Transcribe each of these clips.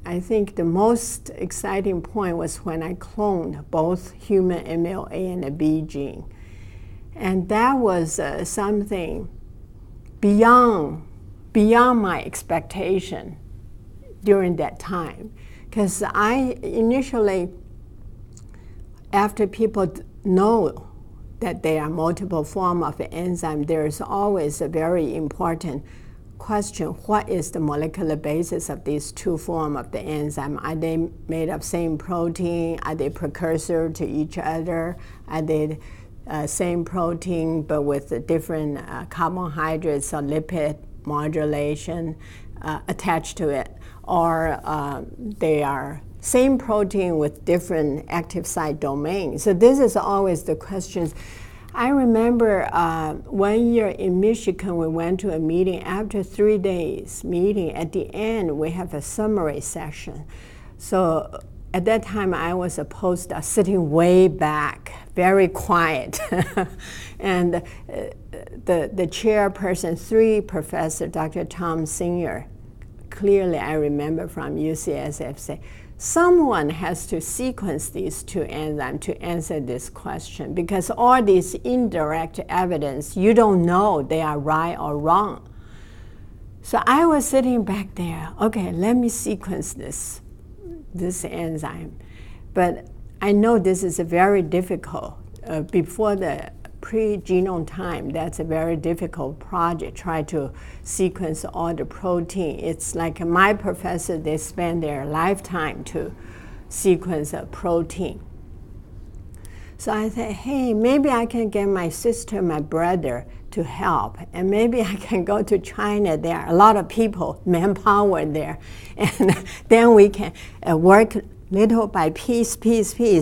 I think the most exciting point was when I cloned both human MAO A and a B gene. And that was something beyond my expectation during that time. Because I initially, after people know that there are multiple forms of the enzyme, there's always a very important question: what is the molecular basis of these two forms of the enzyme? Are they made of same protein? Are they precursor to each other? Are they same protein but with different carbohydrates or lipid modulation attached to it? Or they are same protein with different active site domains? So this is always the questions. I remember 1 year in Michigan, we went to a meeting. After 3 days meeting, at the end, we have a summary session. So at that time, I was a postdoc sitting way back, very quiet. And the chairperson, 3 professor, Dr. Tom Senior, clearly I remember from UCSF, say, someone has to sequence these 2 enzymes to answer this question, because all these indirect evidence, you don't know they are right or wrong. So I was sitting back there, okay, let me sequence this enzyme. But I know this is a very difficult, before the pre-genome time, that's a very difficult project, try to sequence all the protein. It's like my professor, they spend their lifetime to sequence a protein. So I said, hey, maybe I can get my sister, my brother to help, and maybe I can go to China. There are a lot of people, manpower there, and then we can work little by piece,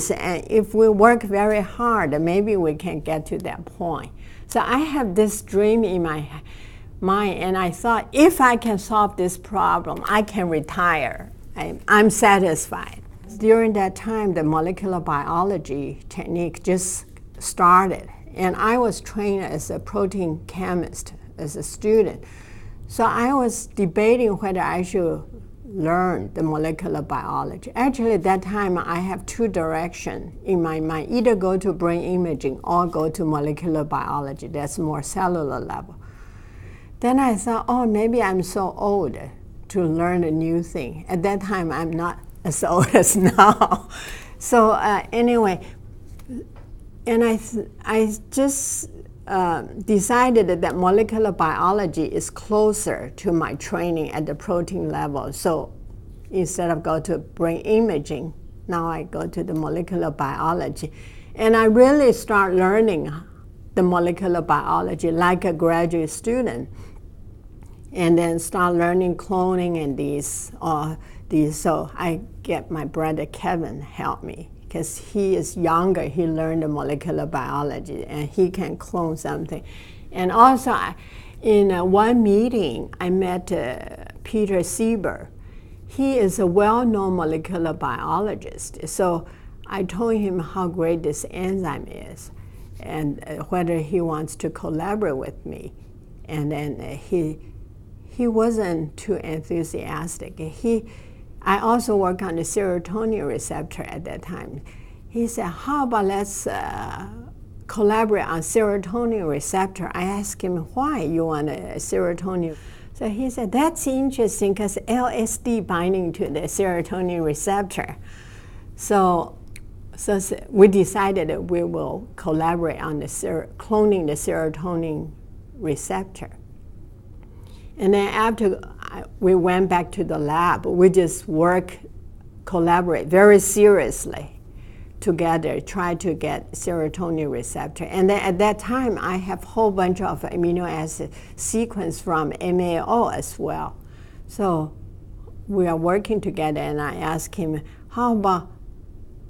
and if we work very hard, maybe we can get to that point. So I have this dream in my mind, and I thought, if I can solve this problem, I can retire. I'm satisfied. During that time, the molecular biology technique just started, and I was trained as a protein chemist as a student. So I was debating whether I should learn the molecular biology. Actually, at that time, I have 2 directions in my mind: either go to brain imaging or go to molecular biology. That's more cellular level. Then I thought, oh, maybe I'm so old to learn a new thing. At that time, I'm not as old as now. So anyway, and I just decided that molecular biology is closer to my training at the protein level. So instead of go to brain imaging, now I go to the molecular biology. And I really start learning the molecular biology like a graduate student, and then start learning cloning and these. So I get my brother Kevin help me, because he is younger, he learned the molecular biology, and he can clone something. And also, in one meeting, I met Peter Seeburg. He is a well-known molecular biologist. So I told him how great this enzyme is, and whether he wants to collaborate with me. And then he wasn't too enthusiastic. I also work on the serotonin receptor at that time. He said, how about let's collaborate on serotonin receptor? I asked him, why you want a serotonin? So he said, that's interesting because LSD binding to the serotonin receptor. So we decided that we will collaborate on the cloning the serotonin receptor. And then after we went back to the lab, we just collaborate very seriously together, try to get serotonin receptor. And then at that time, I have a whole bunch of amino acid sequence from MAO as well. So we are working together, and I asked him, how about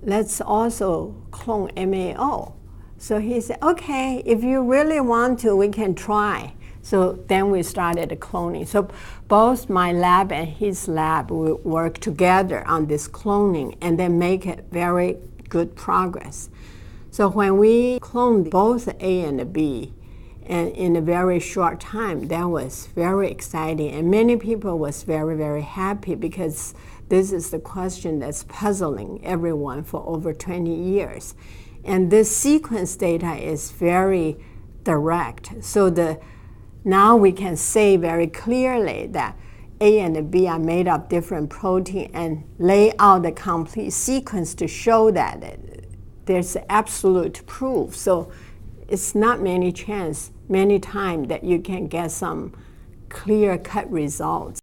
let's also clone MAO? So he said, okay, if you really want to, we can try. So then we started cloning. So both my lab and his lab will work together on this cloning and then make it very good progress. So when we cloned both A and B, and in a very short time, that was very exciting. And many people was very, very happy because This is the question that's puzzling everyone for over 20 years. And this sequence data is very direct. So now we can say very clearly that A and B are made of different protein and lay out the complete sequence to show that there's absolute proof. So it's not many times that you can get some clear-cut results.